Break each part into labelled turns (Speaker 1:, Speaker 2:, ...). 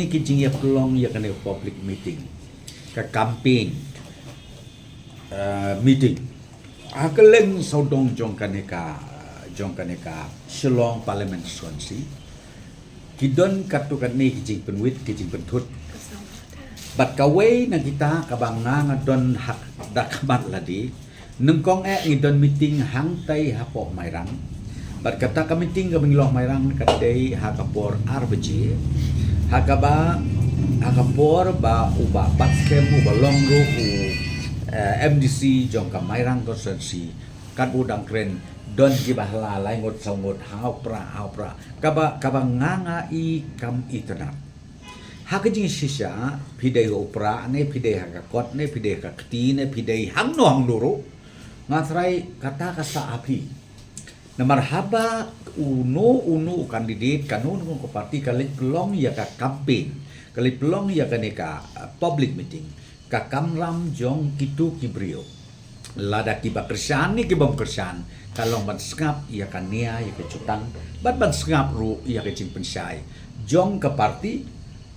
Speaker 1: kini kijing ya pelong ya kena public meeting, ka campaign meeting. Akaleng saudong jong kaneka Shillong Parliament Swansea. Kidon katukan ni kijing penwit kijing pentut. Bat kaway na kita kabanga ngadon hak dakmat ladi. Nengkong ngidon meeting hangtay hapo mairang. Bat kata ka meeting ka mangilong mairang katay hakapor RBG. Hakapor ba uba patskem uba longro MDC jong ka mairang konsensi kat udang kren don gibahla lai ngot sangot hau pra kaba nganga i kam itana hakajing shisha pidai opera ne pidai hakakot ne pidai kakti ne pidai hangno hangluru ngatrai kata kasa api na marhaba uno kandidat kanun ko parti kalit pelong ya ka campaign kalit pelong ya ka neka public meeting ka kamram jong kitu kibrio lada kiba kersan ni kibam kersan kalong ban skap ya ka nia ya ka cutang ban skap ru ya ka cing pensai jong ka parti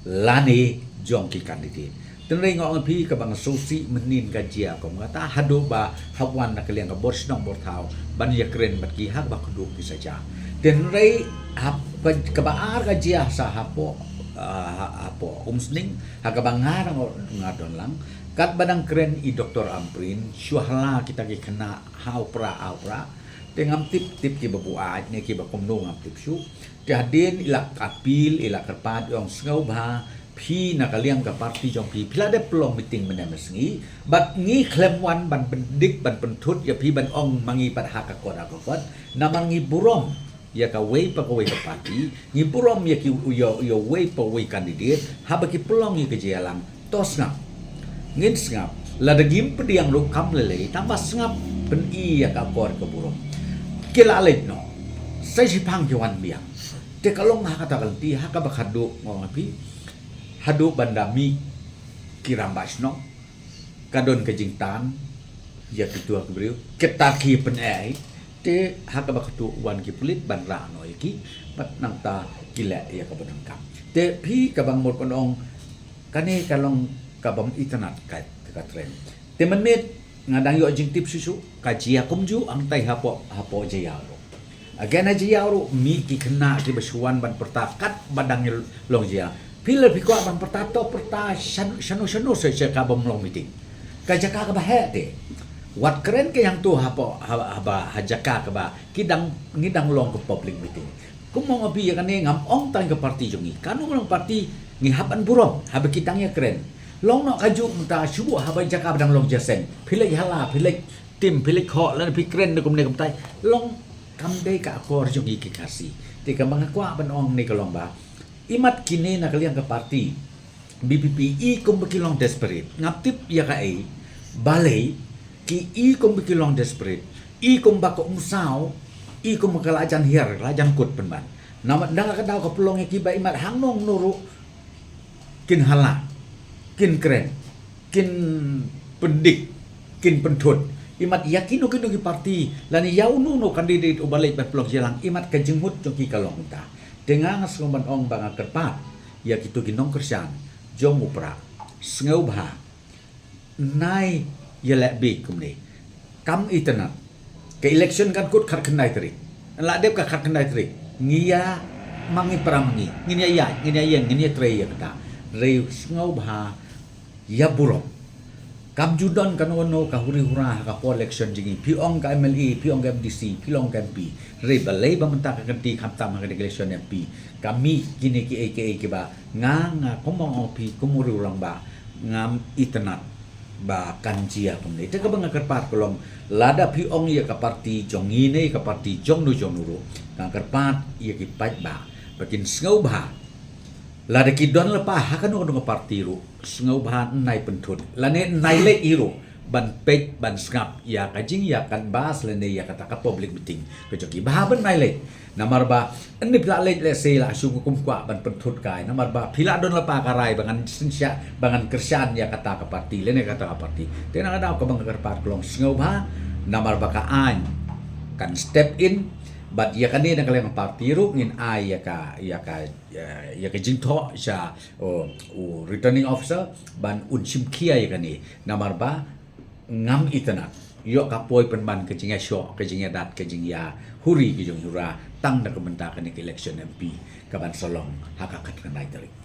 Speaker 1: lane jong ki kandidat tenrei ngong pi ka bang sosi menin ka jia ko ngata hado ba hawan na kaliang ka bors nong borthau ban ya kren bat ki hak ba kudu ki saja tenrei hap ka ba ar ka jia sa hapo umsning hagabang ngadon lang kat badang kren i Dr. Amprin syuhala kita ki kena haupra tengam tip ki babuat ne ki bakomno ngam tip syu jadin ilak apil ilak kerpat yong sngau ba phi na kaliang ka parti jong phi phila de plong meeting menemes ngi bat ngi klem wan ban pendik ban pentut ya phi ban ong mangi pat hakakot naman ngi burong ya ka way pa ka parti ngi burom ya ki yo way pa way kandidat haba ki pelong ya ke jalang tos ngap ngin ngap la dagim pediang lu kam lele tambah ngap pen i ya ka kor ke burom kila let no sai si pang jawan biang te kalong ha kata kalti ha ka bakadu ngopi hadu bandami kirambas no kadon ke jingtan ya ketua kebriu ketaki pen te haka bakatu wan ki pulit ban ra no iki bat nang ta kila ya ka badang kam te phi ka bang mot konong kane kalong ka bam internet ka tren te menit ngadang yo jing tip susu ka jia kumju ang tai hapo jia ro agena jia ro mi ki kena ki basuan ban pertakat badang long jia pila pi kwa ban pertato shanu se ka bam long meeting ka jaka ka bahe te wat keren ke yang tu haba hajaka ke ba ngidang long ke public meeting kumong abi ya kane ngam ong tang ke parti jongi kanu long parti ngi haban burong haba kitangnya keren long no kaju mta subu haba jaka badang long jasen pilek hala pilek tim pilek kho lan pi keren kum ne kum tai long kam dei ka akor jongi ki kasi te ka mangakwa ban ong ni ka long ba imat kini na kaliang ke parti BPPI kum bekilong desperate ngaptip ya ka ai balai ki i kum bikilong desperate i kum bako musau i kum kalajan hier lajan kut penban nama dang ka daw ka pelong ki ba imat hangnong nuru kin hala kin keren kin pendik kin pentut imat yakin ki parti lani yau no kandidat ubalai ba pelong jelang imat ka jengmut ki kalong ta dengan ngasumban ong banga kerpat ya kitu ginong kersan jong upra sngau bha nai yelek bi kumni kam internet ke election kan kut khat khnai tri la dep ka khat khnai tri ngia mangi pramngi ngia ya ngia tre ya kata re ngau bha ya burong kam judon kan ono ka huri hura ka election jingi piong ka MLE piong ka MDC piong ka MP re balai ba menta ka ganti kham tam ka election MP kami kini ki ki ba nga komong opi kumuri ulang ba ngam internet ba kanjia pemne te ka bang kerpat kolong lada piong ya ka parti jong ine ka parti jong nuru ka kerpat ya ki pat ba bakin ngau ba lada ki don lepa hakan no parti ru ngau ba nai pentut lane nai le iru ban pek ban skap ya ka jing ya kan bas lene ya kata ka public meeting ke joki ba ban nai le namar ba ni pla le se la su kum kwa ban pentut kai namar ba pila don lepa karai bangan sinsya bangan kersan ya kata ka parti lene kata ka parti te na daw ka bang kerpat kolong ngau ba namar ba ka an kan step in But ya kan dia kalau yang parti ru ngin ai ya ka jingtho siya o returning officer ban unsim kia ya kan ni namar ba ngam itana yo kapoi penban ke jinga syo ke jinga dat ke jinga huri ke jung hura tang da kementa kan election MP kaban solong hakakat kan nai tali